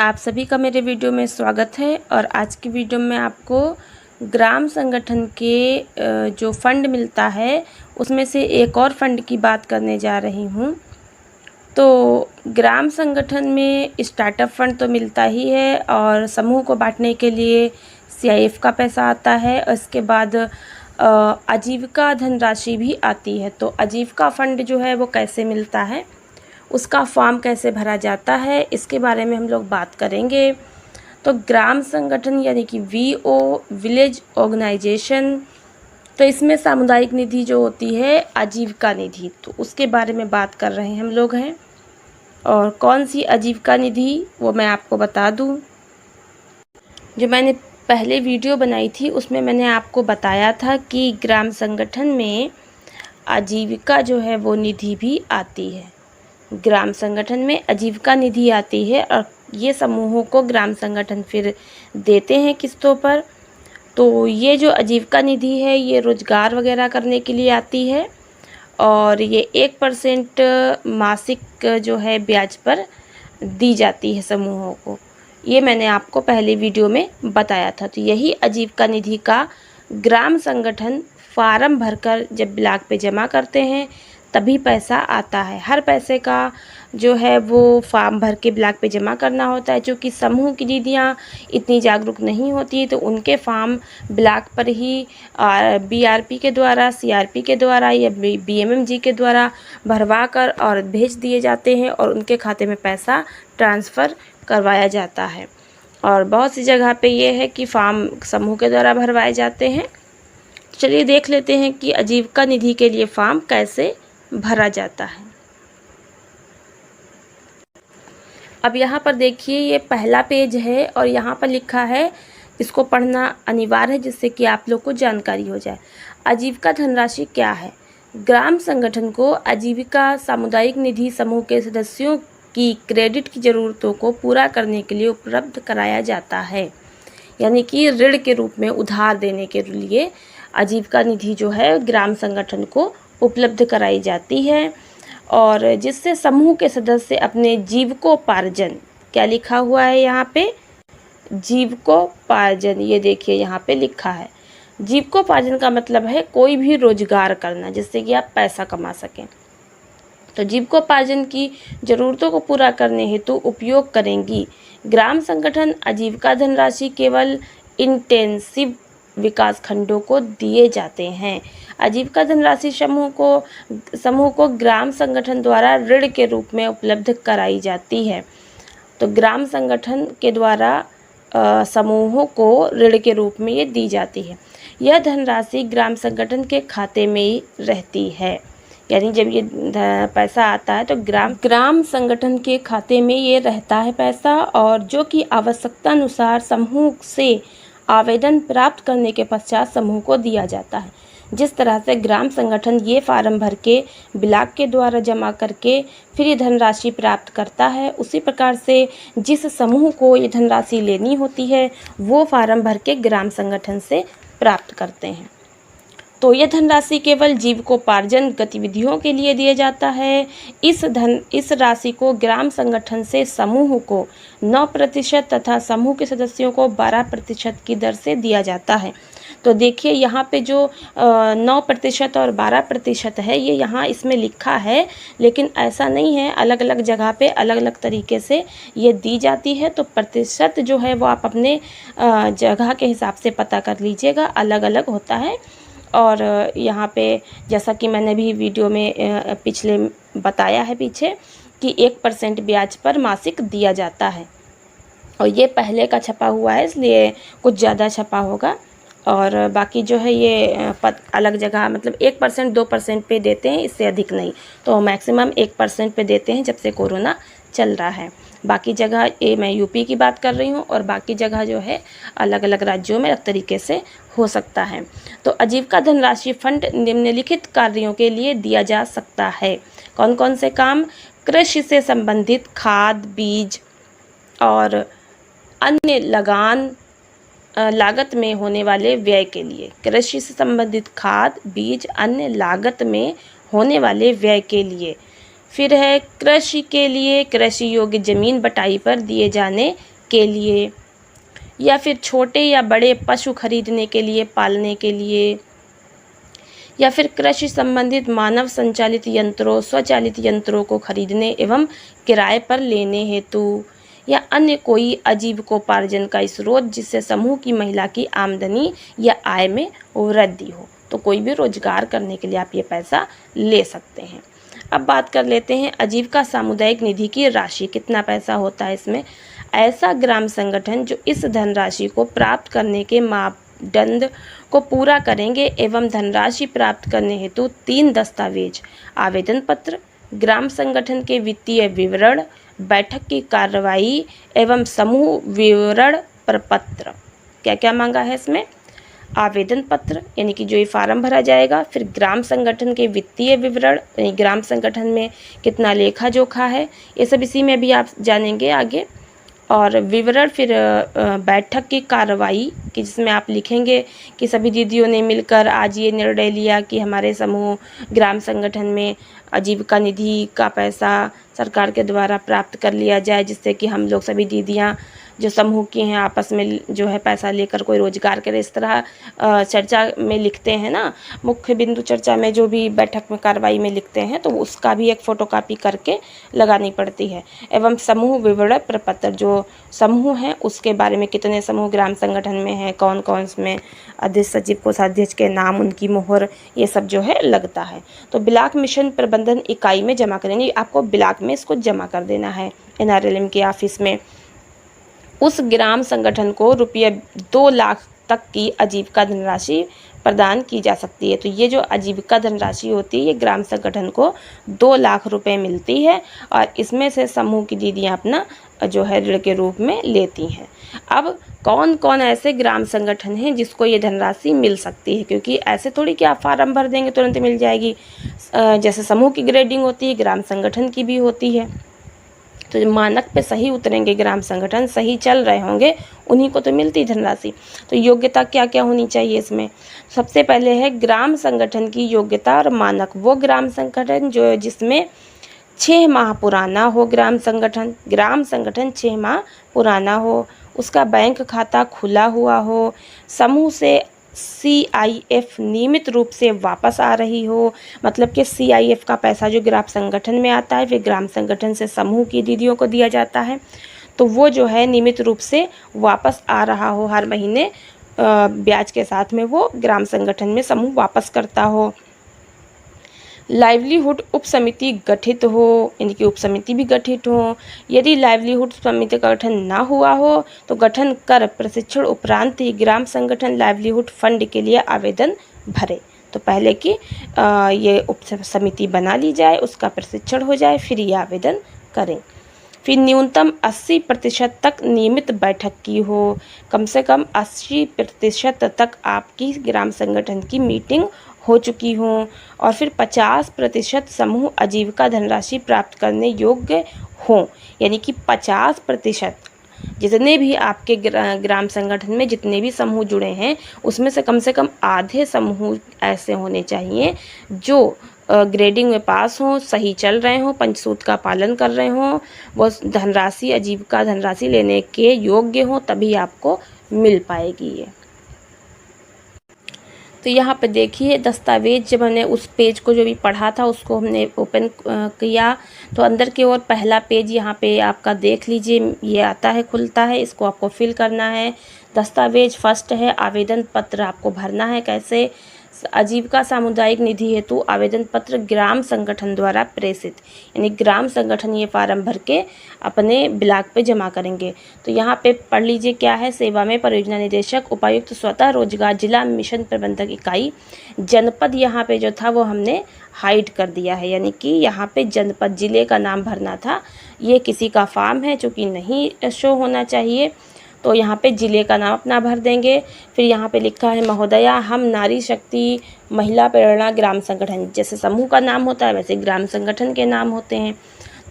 आप सभी का मेरे वीडियो में स्वागत है। और आज की वीडियो में आपको ग्राम संगठन के जो फंड मिलता है उसमें से एक और फंड की बात करने जा रही हूँ। तो ग्राम संगठन में स्टार्टअप फंड तो मिलता ही है और समूह को बांटने के लिए CIF का पैसा आता है और इसके बाद आजीविका धनराशि भी आती है। तो आजीविका फंड जो है वो कैसे मिलता है, उसका फॉर्म कैसे भरा जाता है, इसके बारे में हम लोग बात करेंगे। तो ग्राम संगठन यानी कि VO विलेज ऑर्गेनाइजेशन, तो इसमें सामुदायिक निधि जो होती है आजीविका निधि, तो उसके बारे में बात कर रहे हैं हम लोग हैं। और कौन सी आजीविका निधि वो मैं आपको बता दूं। जो मैंने पहले वीडियो बनाई थी उसमें मैंने आपको बताया था कि ग्राम संगठन में आजीविका जो है वो निधि भी आती है। ग्राम संगठन में आजीविका निधि आती है और ये समूहों को ग्राम संगठन फिर देते हैं किस्तों पर। तो ये जो आजीविका निधि है ये रोजगार वगैरह करने के लिए आती है और ये 1% मासिक जो है ब्याज पर दी जाती है समूहों को। ये मैंने आपको पहले वीडियो में बताया था। तो यही आजीविका निधि का ग्राम संगठन फार्म भरकर जब ब्लॉक पे जमा करते हैं तभी पैसा आता है। हर पैसे का जो है वो फॉर्म भर के ब्लॉक पे जमा करना होता है। क्योंकि समूह की दीदियाँ इतनी जागरूक नहीं होती तो उनके फॉर्म ब्लॉक पर ही BRP के द्वारा, CRP के द्वारा या BMMG के द्वारा भरवा कर और भेज दिए जाते हैं और उनके खाते में पैसा ट्रांसफ़र करवाया जाता है। और बहुत सी जगह पे ये है कि फॉर्म समूह के द्वारा भरवाए जाते हैं। चलिए देख लेते हैं कि आजीविका निधि के लिए फॉर्म कैसे भरा जाता है। अब यहाँ पर देखिए ये पहला पेज है और यहाँ पर लिखा है, इसको पढ़ना अनिवार्य है जिससे कि आप लोग को जानकारी हो जाए। आजीविका धनराशि क्या है? ग्राम संगठन को आजीविका सामुदायिक निधि समूह के सदस्यों की क्रेडिट की ज़रूरतों को पूरा करने के लिए उपलब्ध कराया जाता है। यानी कि ऋण के रूप में उधार देने के लिए आजीविका निधि जो है ग्राम संगठन को उपलब्ध कराई जाती है और जिससे समूह के सदस्य अपने जीविकोपार्जन, क्या लिखा हुआ है यहाँ पे, जीविकोपार्जन, ये देखिए यहाँ पे लिखा है। जीविकोपार्जन का मतलब है कोई भी रोजगार करना जिससे कि आप पैसा कमा सकें। तो जीविकोपार्जन की ज़रूरतों को पूरा करने हेतु उपयोग करेंगी। ग्राम संगठन आजीविका धनराशि केवल इंटेंसिव विकास खंडों को दिए जाते हैं। आजीविका धनराशि समूह को ग्राम संगठन द्वारा ऋण के रूप में उपलब्ध कराई जाती है। तो ग्राम संगठन के द्वारा समूहों को ऋण के रूप में ये दी जाती है। यह धनराशि ग्राम संगठन के खाते में ही रहती है। यानी जब ये पैसा आता है तो ग्राम संगठन के खाते में ये रहता है पैसा, और जो कि आवश्यकता अनुसार समूह से आवेदन प्राप्त करने के पश्चात समूह को दिया जाता है। जिस तरह से ग्राम संगठन ये फार्म भर के ब्लॉक के द्वारा जमा करके फिर ये धनराशि प्राप्त करता है, उसी प्रकार से जिस समूह को ये धनराशि लेनी होती है वो फार्म भर के ग्राम संगठन से प्राप्त करते हैं। तो यह धनराशि केवल जीविकोपार्जन गतिविधियों के लिए दिया जाता है। इस राशि को ग्राम संगठन से समूह को 9% तथा समूह के सदस्यों को 12% की दर से दिया जाता है। तो देखिए यहाँ पे जो 9% और 12% है ये यहाँ इसमें लिखा है, लेकिन ऐसा नहीं है, अलग अलग जगह पे अलग अलग तरीके से ये दी जाती है। तो प्रतिशत जो है वो आप अपने जगह के हिसाब से पता कर लीजिएगा, अलग अलग होता है। और यहाँ पे जैसा कि मैंने भी वीडियो में पिछले बताया है पीछे कि 1% ब्याज पर मासिक दिया जाता है। और ये पहले का छपा हुआ है इसलिए कुछ ज़्यादा छपा होगा, और बाकी जो है ये अलग जगह मतलब 1% 2% पे देते हैं, इससे अधिक नहीं। तो मैक्सिमम 1% पे देते हैं जब से कोरोना चल रहा है। बाकी जगह ये मैं यूपी की बात कर रही हूँ और बाकी जगह जो है अलग अलग राज्यों में अलग तरीके से हो सकता है। तो आजीविका धनराशि फंड निम्नलिखित कार्यों के लिए दिया जा सकता है। कौन कौन से काम? कृषि से संबंधित खाद, बीज और अन्य लागत में होने वाले व्यय के लिए। कृषि से संबंधित खाद, बीज, अन्य लागत में होने वाले व्यय के लिए। फिर है कृषि के लिए, कृषि योग्य जमीन बटाई पर दिए जाने के लिए, या फिर छोटे या बड़े पशु खरीदने के लिए, पालने के लिए, या फिर कृषि संबंधित मानव संचालित यंत्रों, स्वचालित यंत्रों को खरीदने एवं किराए पर लेने हेतु, या अन्य कोई आजीविकोपार्जन का स्रोत जिससे समूह की महिला की आमदनी या आय में वृद्धि हो। तो कोई भी रोजगार करने के लिए आप ये पैसा ले सकते हैं। अब बात कर लेते हैं आजीविका सामुदायिक निधि की राशि, कितना पैसा होता है इसमें। ऐसा ग्राम संगठन जो इस धनराशि को प्राप्त करने के मापदंड को पूरा करेंगे एवं धनराशि प्राप्त करने हेतु 3 दस्तावेज, आवेदन पत्र, ग्राम संगठन के वित्तीय विवरण, बैठक की कार्रवाई एवं समूह विवरण प्रपत्र। क्या क्या मांगा है इसमें? आवेदन पत्र यानी कि जो ये फार्म भरा जाएगा, फिर ग्राम संगठन के वित्तीय विवरण, यानी ग्राम संगठन में कितना लेखा जोखा है, ये सब इसी में भी आप जानेंगे आगे। और विवरण, फिर बैठक की कार्रवाई कि जिसमें आप लिखेंगे कि सभी दीदियों ने मिलकर आज ये निर्णय लिया कि हमारे समूह ग्राम संगठन में आजीविका निधि का पैसा सरकार के द्वारा प्राप्त कर लिया जाए, जिससे कि हम लोग सभी दीदियाँ जो समूह की हैं आपस में जो है पैसा लेकर कोई रोजगार करे। इस तरह चर्चा में लिखते हैं ना, मुख्य बिंदु चर्चा में जो भी बैठक में कार्रवाई में लिखते हैं, तो उसका भी एक फ़ोटोकॉपी करके लगानी पड़ती है। एवं समूह विवरण प्रपत्र, जो समूह हैं उसके बारे में कितने समूह ग्राम संगठन में हैं, कौन कौन इसमें अध्यक्ष, सचिव, कोषाध्यक्ष के नाम, उनकी मोहर, ये सब जो है लगता है। तो ब्लॉक मिशन प्रबंधन इकाई में जमा करेंगे, आपको ब्लॉक में इसको जमा कर देना है NRLM के ऑफिस में। उस ग्राम संगठन को रुपये 2 लाख तक की आजीविका धनराशि प्रदान की जा सकती है। तो ये जो आजीविका धनराशि होती है ये ग्राम संगठन को 2 लाख रुपए मिलती है, और इसमें से समूह की दीदियाँ अपना जो है ऋण के रूप में लेती हैं। अब कौन कौन ऐसे ग्राम संगठन हैं जिसको ये धनराशि मिल सकती है, क्योंकि ऐसे थोड़ी कि आप फार्म भर देंगे तुरंत मिल जाएगी। जैसे समूह की ग्रेडिंग होती है, ग्राम संगठन की भी होती है। तो जो मानक पे सही उतरेंगे ग्राम संगठन, सही चल रहे होंगे, उन्हीं को तो मिलती धनराशि। तो योग्यता क्या क्या होनी चाहिए इसमें? सबसे पहले है ग्राम संगठन की योग्यता और मानक। वो ग्राम संगठन जो जिसमें 6 माह पुराना हो ग्राम संगठन 6 माह पुराना हो, उसका बैंक खाता खुला हुआ हो, समूह से CIF नियमित रूप से वापस आ रही हो, मतलब कि CIF का पैसा जो ग्राम संगठन में आता है फिर ग्राम संगठन से समूह की दीदियों को दिया जाता है, तो वो जो है नियमित रूप से वापस आ रहा हो, हर महीने ब्याज के साथ में वो ग्राम संगठन में समूह वापस करता हो। लाइवलीहुड उप समिति गठित हो, यानी कि उप समिति भी गठित हो। यदि लाइवलीहुड समिति का गठन ना हुआ हो तो गठन कर प्रशिक्षण उपरांत ही ग्राम संगठन लाइवलीहुड फंड के लिए आवेदन भरे। तो पहले कि ये उप समिति बना ली जाए, उसका प्रशिक्षण हो जाए, फिर ये आवेदन करें। फिर न्यूनतम 80% तक नियमित बैठक की हो, कम से कम 80% तक आपकी ग्राम संगठन की मीटिंग हो चुकी हों, और फिर 50% समूह आजीविका धनराशि प्राप्त करने योग्य हों, यानी कि 50% जितने भी आपके ग्राम संगठन में जितने भी समूह जुड़े हैं उसमें से कम आधे समूह ऐसे होने चाहिए जो ग्रेडिंग में पास हों, सही चल रहे हों, पंचसूत्र का पालन कर रहे हों, वो धनराशि आजीविका धनराशि लेने के योग्य हों, तभी आपको मिल पाएगी ये। तो यहाँ पे देखिए दस्तावेज, जब हमने उस पेज को जो भी पढ़ा था उसको हमने ओपन किया तो अंदर की ओर पहला पेज यहाँ पे आपका देख लीजिए, ये आता है, खुलता है, इसको आपको फिल करना है। दस्तावेज फर्स्ट है आवेदन पत्र, आपको भरना है कैसे? आजीविका सामुदायिक निधि हेतु आवेदन पत्र ग्राम संगठन द्वारा प्रेषित, यानी ग्राम संगठन ये फार्म भर के अपने ब्लॉक पे जमा करेंगे। तो यहाँ पे पढ़ लीजिए क्या है। सेवा में परियोजना निदेशक, उपायुक्त, स्वतः रोजगार, जिला मिशन प्रबंधक इकाई, जनपद यहाँ पे जो था वो हमने हाइड कर दिया है, यानी कि यहाँ पे जनपद जिले का नाम भरना था, ये किसी का फॉर्म है जो कि नहीं शो होना चाहिए, तो यहाँ पे जिले का नाम अपना भर देंगे। फिर यहाँ पे लिखा है महोदया हम नारी शक्ति महिला प्रेरणा ग्राम संगठन, जैसे समूह का नाम होता है वैसे ग्राम संगठन के नाम होते हैं।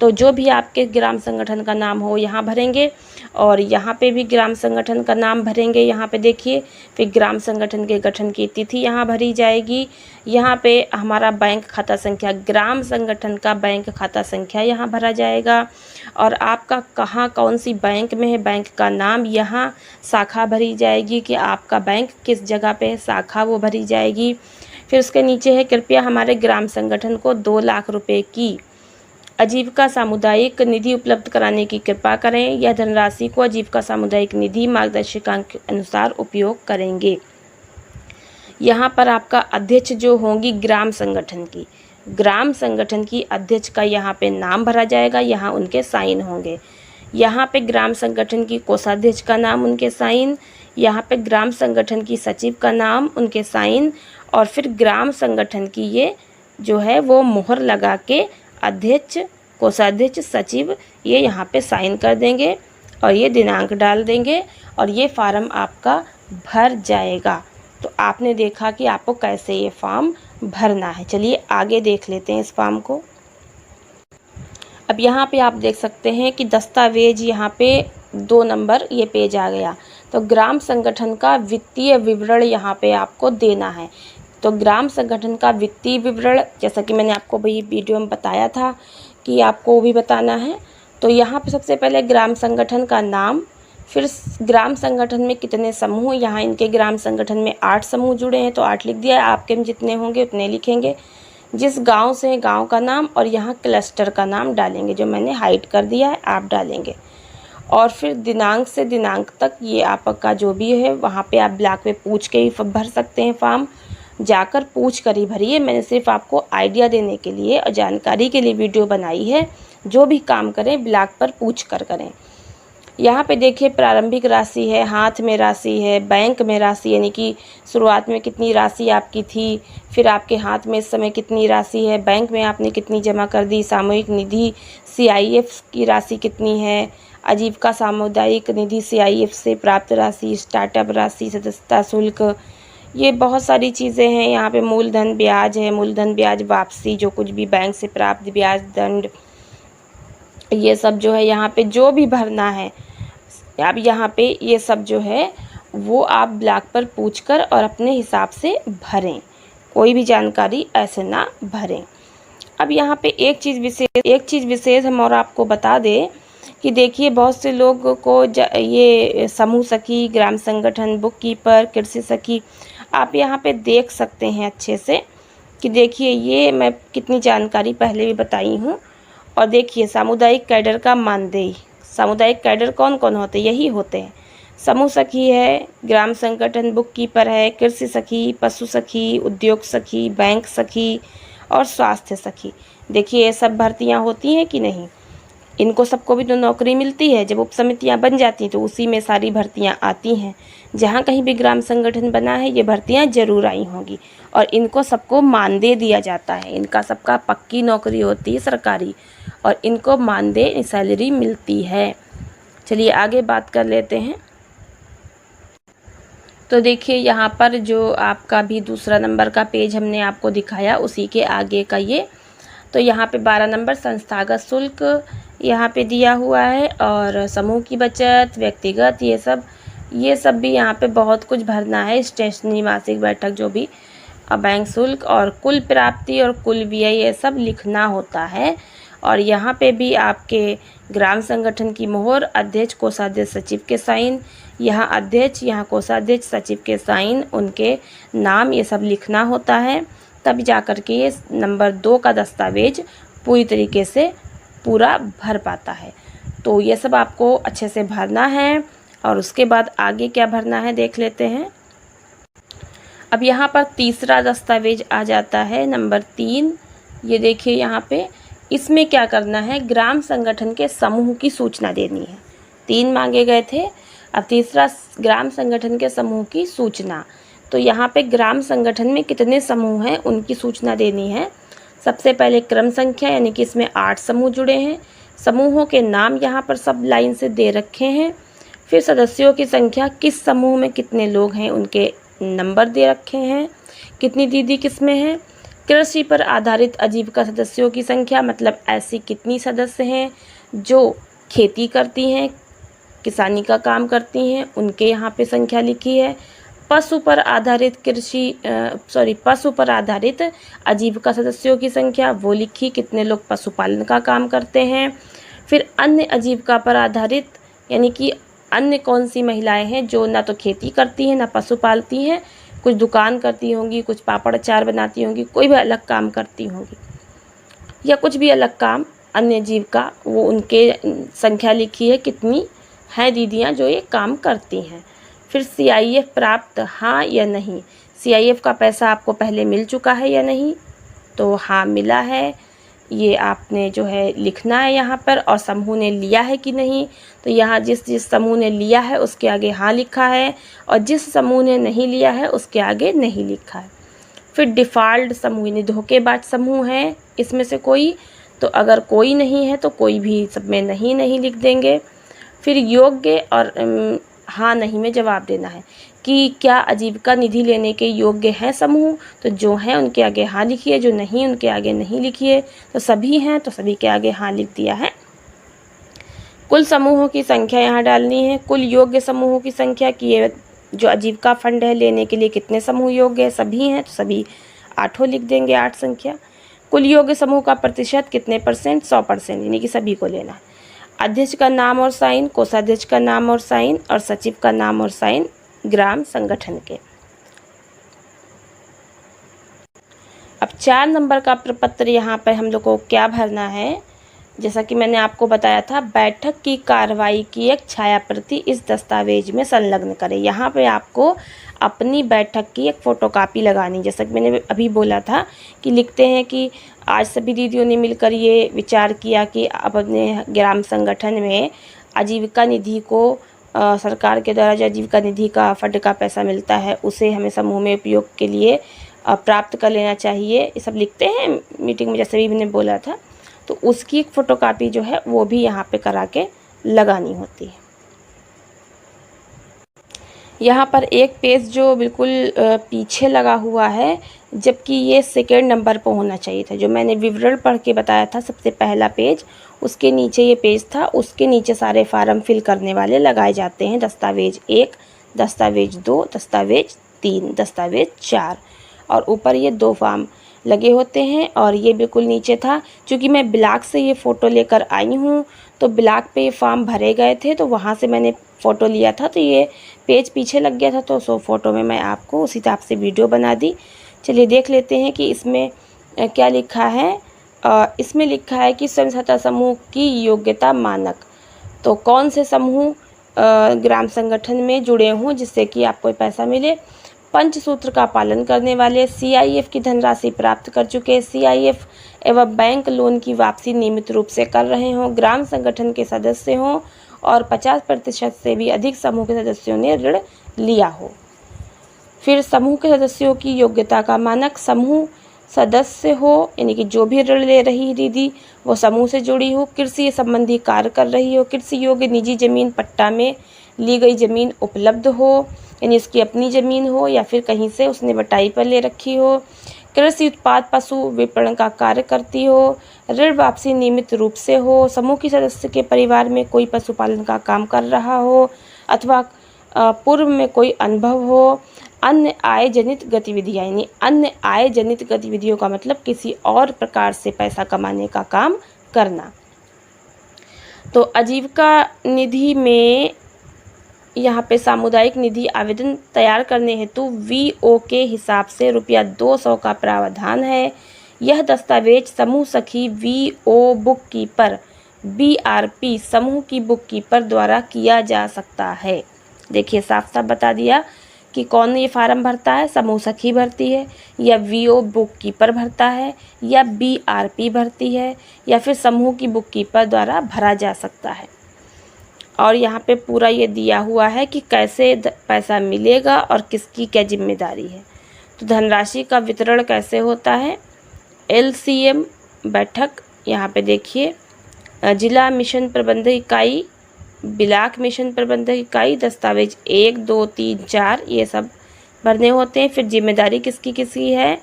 तो जो भी आपके ग्राम संगठन का नाम हो यहाँ भरेंगे, और यहाँ पे भी ग्राम संगठन का नाम भरेंगे। यहाँ पे देखिए, फिर ग्राम संगठन के गठन की तिथि यहाँ भरी जाएगी। यहाँ पे हमारा बैंक खाता संख्या, ग्राम संगठन का बैंक खाता संख्या यहाँ भरा जाएगा, और आपका कहाँ कौन सी बैंक में है, बैंक का नाम, यहाँ शाखा भरी जाएगी कि आपका बैंक किस जगह पे है, शाखा वो भरी जाएगी। फिर उसके नीचे है, कृपया हमारे ग्राम संगठन को 2 लाख रुपए की आजीविका सामुदायिक निधि उपलब्ध कराने की कृपा करें। यह धनराशि को आजीविका सामुदायिक निधि मार्गदर्शिका के अनुसार उपयोग करेंगे। यहाँ पर आपका अध्यक्ष जो होंगी ग्राम संगठन की अध्यक्ष का यहाँ पे नाम भरा जाएगा, यहाँ उनके साइन होंगे। यहाँ पे ग्राम संगठन की कोषाध्यक्ष का नाम, उनके साइन। यहाँ पे ग्राम संगठन की सचिव का नाम, उनके साइन। और फिर ग्राम संगठन की ये जो है वो मोहर लगा के अध्यक्ष, कोषाध्यक्ष, सचिव ये यहाँ पे साइन कर देंगे, और ये दिनांक डाल देंगे, और ये फार्म आपका भर जाएगा। तो आपने देखा कि आपको कैसे ये फॉर्म भरना है। चलिए आगे देख लेते हैं इस फॉर्म को। अब यहाँ पे आप देख सकते हैं कि दस्तावेज, यहाँ पे 2 नंबर ये पेज आ गया। तो ग्राम संगठन का वित्तीय विवरण यहाँ पे आपको देना है। तो ग्राम संगठन का वित्तीय विवरण, जैसा कि मैंने आपको भी वीडियो में बताया था कि आपको वो भी बताना है। तो यहाँ पे सबसे पहले ग्राम संगठन का नाम, फिर ग्राम संगठन में कितने समूह, यहाँ इनके ग्राम संगठन में 8 समूह जुड़े हैं तो 8 लिख दिया। आपके में जितने होंगे उतने लिखेंगे। जिस गांव से गांव का नाम, और यहाँ क्लस्टर का नाम डालेंगे, जो मैंने हाइड कर दिया है आप डालेंगे। और फिर दिनांक से दिनांक तक ये आपका जो भी है वहाँ पे आप ब्लॉक पे पूछ के ही भर सकते हैं फॉर्म। जाकर पूछ कर ही भरिए। मैंने सिर्फ आपको आइडिया देने के लिए और जानकारी के लिए वीडियो बनाई है। जो भी काम करें ब्लॉक पर पूछ कर करें। यहाँ पे देखिए, प्रारंभिक राशि है, हाथ में राशि है, बैंक में राशि, यानी कि शुरुआत में कितनी राशि आपकी थी, फिर आपके हाथ में इस समय कितनी राशि है, बैंक में आपने कितनी जमा कर दी, सामूहिक निधि CIF की राशि कितनी है, आजीविका सामुदायिक निधि CIF से प्राप्त राशि, स्टार्टअप राशि, सदस्यता शुल्क, ये बहुत सारी चीज़ें हैं। यहाँ पे मूलधन ब्याज है, मूलधन ब्याज वापसी, जो कुछ भी बैंक से प्राप्त ब्याज, दंड, ये सब जो है यहाँ पे जो भी भरना है, अब यहाँ पे ये सब जो है वो आप ब्लॉक पर पूछकर और अपने हिसाब से भरें। कोई भी जानकारी ऐसे ना भरें। अब यहाँ पे एक चीज़ विशेष हम और आपको बता दें कि देखिए, बहुत से लोगों को ये समूह सखी, ग्राम संगठन, बुक कीपर, कृषि सखी, आप यहाँ पे देख सकते हैं अच्छे से कि देखिए ये मैं कितनी जानकारी पहले भी बताई हूँ। और देखिए, सामुदायिक कैडर का मानदेय, सामुदायिक कैडर कौन कौन होते हैं, यही होते हैं। समूह सखी है, ग्राम संगठन, बुक कीपर है, कृषि सखी, पशु सखी, उद्योग सखी, बैंक सखी और स्वास्थ्य सखी। देखिए ये सब भर्तियाँ होती हैं कि नहीं, इनको सबको भी तो नौकरी मिलती है। जब उप समितियाँ बन जाती हैं तो उसी में सारी भर्तियाँ आती हैं। जहाँ कहीं भी ग्राम संगठन बना है ये भर्तियाँ ज़रूर आई होंगी, और इनको सबको मानदेय दिया जाता है। इनका सबका पक्की नौकरी होती है सरकारी, और इनको मानदेय सैलरी मिलती है। चलिए आगे बात कर लेते हैं। तो देखिए, यहाँ पर जो आपका भी दूसरा नंबर का पेज हमने आपको दिखाया, उसी के आगे का ये, तो यहाँ पे 12 नंबर संस्थागत शुल्क यहाँ पे दिया हुआ है, और समूह की बचत, व्यक्तिगत, ये सब भी यहाँ पे बहुत कुछ भरना है। स्टेशनरी, मासिक बैठक, जो भी बैंक शुल्क, और कुल प्राप्ति और कुल व्यय, ये सब लिखना होता है। और यहाँ पे भी आपके ग्राम संगठन की मोहर, अध्यक्ष, कोषाध्यक्ष, सचिव के साइन, यहाँ अध्यक्ष, यहाँ कोषाध्यक्ष, सचिव के साइन, उनके नाम, ये सब लिखना होता है। तब जा कर के ये नंबर 2 का दस्तावेज पूरी तरीके से पूरा भर पाता है। तो ये सब आपको अच्छे से भरना है, और उसके बाद आगे क्या भरना है देख लेते हैं। अब यहाँ पर तीसरा दस्तावेज आ जाता है, नंबर 3। ये देखिए यहाँ पे, इसमें क्या करना है, ग्राम संगठन के समूह की सूचना देनी है। 3 मांगे गए थे, अब तीसरा ग्राम संगठन के समूह की सूचना। तो यहाँ पे ग्राम संगठन में कितने समूह हैं उनकी सूचना देनी है। सबसे पहले क्रम संख्या, यानी कि इसमें 8 समूह जुड़े हैं। समूहों के नाम यहाँ पर सब लाइन से दे रखे हैं। फिर सदस्यों की संख्या, किस समूह में कितने लोग हैं उनके नंबर दे रखे हैं। कितनी दीदी किस में है, कृषि पर आधारित आजीविका सदस्यों की संख्या, मतलब ऐसी कितनी सदस्य हैं जो खेती करती हैं, किसानी का काम करती हैं, उनके यहाँ पे संख्या लिखी है। पशु पर आधारित पशु पर आधारित आजीविका सदस्यों की संख्या वो लिखी, कितने लोग पशुपालन का काम करते हैं। फिर अन्य आजीविका पर आधारित, यानी कि अन्य कौन सी महिलाएं हैं जो ना तो खेती करती हैं ना पशु पालती हैं, कुछ दुकान करती होंगी, कुछ पापड़ अचार बनाती होंगी, कोई भी अलग काम करती होंगी या कुछ भी अलग काम अन्य जीविका, वो उनके संख्या लिखी है, कितनी हैं दीदियाँ जो ये काम करती हैं। फिर CIF प्राप्त, हाँ या नहीं। CIF का पैसा आपको पहले मिल चुका है या नहीं, तो हाँ मिला है, ये आपने जो है लिखना है यहाँ पर। और समूह ने लिया है कि नहीं, तो यहाँ जिस जिस समूह ने लिया है उसके आगे हाँ लिखा है, और जिस समूह ने नहीं लिया है उसके आगे नहीं लिखा है। फिर डिफ़ॉल्ट समूह, यानी धोखेबाज समूह है इसमें से कोई, तो अगर कोई नहीं है तो कोई भी सब में नहीं लिख देंगे। फिर योग्य और हाँ नहीं में जवाब देना है कि क्या आजीविका निधि लेने के योग्य हैं समूह, तो जो हैं उनके आगे हाँ लिखिए, जो नहीं उनके आगे नहीं लिखिए। तो सभी हैं तो सभी के आगे हाँ लिख दिया है। कुल समूहों की संख्या यहाँ डालनी है, कुल योग्य समूहों की संख्या कि ये जो आजीविका फंड है लेने के लिए कितने समूह योग्य है, सभी हैं तो सभी 8 लिख देंगे, 8 संख्या। कुल योग्य समूह का प्रतिशत कितने %, 100%, यानी कि सभी को लेना है। अध्यक्ष का नाम और साइन, कोषाध्यक्ष का नाम और साइन, और सचिव का नाम और साइन ग्राम संगठन के। अब 4 नंबर का प्रपत्र यहाँ पर हम लोग को क्या भरना है, जैसा कि मैंने आपको बताया था, बैठक की कार्रवाई की एक छायाप्रति इस दस्तावेज में संलग्न करें। यहाँ पे आपको अपनी बैठक की एक फ़ोटोकॉपी लगानी, जैसा कि मैंने अभी बोला था कि लिखते हैं कि आज सभी दीदियों ने मिलकर ये विचार किया कि अब अपने ग्राम संगठन में आजीविका निधि को सरकार के द्वारा जो आजीविका निधि का फंड का पैसा मिलता है उसे हमें समूह में उपयोग के लिए प्राप्त कर लेना चाहिए, ये सब लिखते हैं मीटिंग में, जैसे भी मैंने बोला था। तो उसकी एक फ़ोटोकॉपी जो है वो भी यहाँ पे करा के लगानी होती है। यहाँ पर एक पेज जो बिल्कुल पीछे लगा हुआ है, जबकि ये 2nd नंबर पर होना चाहिए था। जो मैंने विवरण पढ़ के बताया था सबसे पहला पेज, उसके नीचे ये पेज था, उसके नीचे सारे फार्म फिल करने वाले लगाए जाते हैं। दस्तावेज 1, दस्तावेज 2, दस्तावेज 3, दस्तावेज 4, और ऊपर ये 2 फॉर्म लगे होते हैं। और ये बिल्कुल नीचे था, क्योंकि मैं ब्लॉक से ये फ़ोटो लेकर आई हूँ, तो ब्लॉक पे ये फॉर्म भरे गए थे, तो वहाँ से मैंने फ़ोटो लिया था, तो ये पेज पीछे लग गया था, तो फ़ोटो में मैं आपको उसी हिसाब से वीडियो बना दी। चलिए देख लेते हैं कि इसमें क्या लिखा है। इसमें लिखा है कि स्वयं सहायता समूह की योग्यता मानक, तो कौन से समूह ग्राम संगठन में जुड़े हों जिससे कि आपको पैसा मिले। पंचसूत्र का पालन करने वाले, CIF की धनराशि प्राप्त कर चुके, CIF एवं बैंक लोन की वापसी नियमित रूप से कर रहे हों, ग्राम संगठन के सदस्य हों और 50% से भी अधिक समूह के सदस्यों ने ऋण लिया हो। फिर समूह के सदस्यों की योग्यता का मानक, समूह सदस्य हो, यानी कि जो भी ऋण ले रही दीदी वो समूह से जुड़ी हो, कृषि संबंधी कार्य कर रही हो, कृषि योग्य निजी जमीन पट्टा में ली गई जमीन उपलब्ध हो, यानी उसकी अपनी ज़मीन हो या फिर कहीं से उसने बटाई पर ले रखी हो, कृषि उत्पाद पशु विपणन का कार्य करती हो, ऋण वापसी नियमित रूप से हो, समूह के सदस्य के परिवार में कोई पशुपालन का काम कर रहा हो अथवा पूर्व में कोई अनुभव हो, अन्य आय जनित गतिविधियाँ, यानी अन्य आय जनित गतिविधियों का मतलब किसी और प्रकार से पैसा कमाने का काम करना। तो आजीविका निधि में यहाँ पे सामुदायिक निधि आवेदन तैयार करने हेतु VO के हिसाब से ₹200 का प्रावधान है। यह दस्तावेज समूह सखी VO बुक कीपर BRP समूह की बुक कीपर द्वारा किया जा सकता है। देखिए साफ साफ बता दिया कि कौन ये फार्म भरता है, समूह सखी भरती है या VO बुक कीपर भरता है या BRP भरती है या फिर समूह की बुक कीपर द्वारा भरा जा सकता है। और यहाँ पे पूरा ये दिया हुआ है कि कैसे पैसा मिलेगा और किसकी क्या जिम्मेदारी है। तो धनराशि का वितरण कैसे होता है, LCM बैठक, यहाँ पे देखिए जिला मिशन प्रबंधक इकाई, ब्लॉक मिशन प्रबंधक इकाई, दस्तावेज 1, 2, 3, 4 ये सब भरने होते हैं। फिर जिम्मेदारी किसकी किसकी है,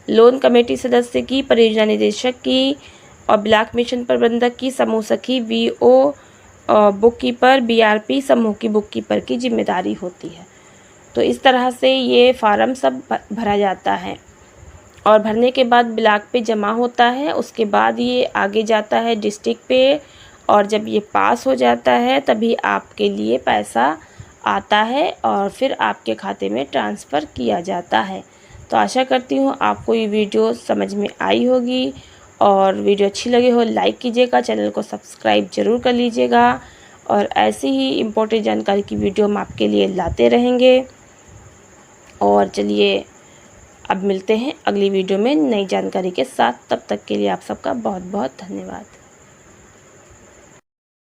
लोन कमेटी सदस्य की, परियोजना निदेशक की और ब्लॉक मिशन प्रबंधक की, समूह सखी, वीओ, बुक कीपर, बीआरपी, समूह की बुक कीपर की जिम्मेदारी होती है। तो इस तरह से ये फार्म सब भरा जाता है और भरने के बाद ब्लॉक पे जमा होता है। उसके बाद ये आगे जाता है डिस्ट्रिक्ट पे, और जब ये पास हो जाता है तभी आपके लिए पैसा आता है और फिर आपके खाते में ट्रांसफ़र किया जाता है। तो आशा करती हूँ आपको ये वीडियो समझ में आई होगी, और वीडियो अच्छी लगी हो लाइक कीजिएगा, चैनल को सब्सक्राइब ज़रूर कर लीजिएगा, और ऐसी ही इम्पोर्टेंट जानकारी की वीडियो हम आपके लिए लाते रहेंगे। और चलिए अब मिलते हैं अगली वीडियो में नई जानकारी के साथ। तब तक के लिए आप सबका बहुत बहुत धन्यवाद।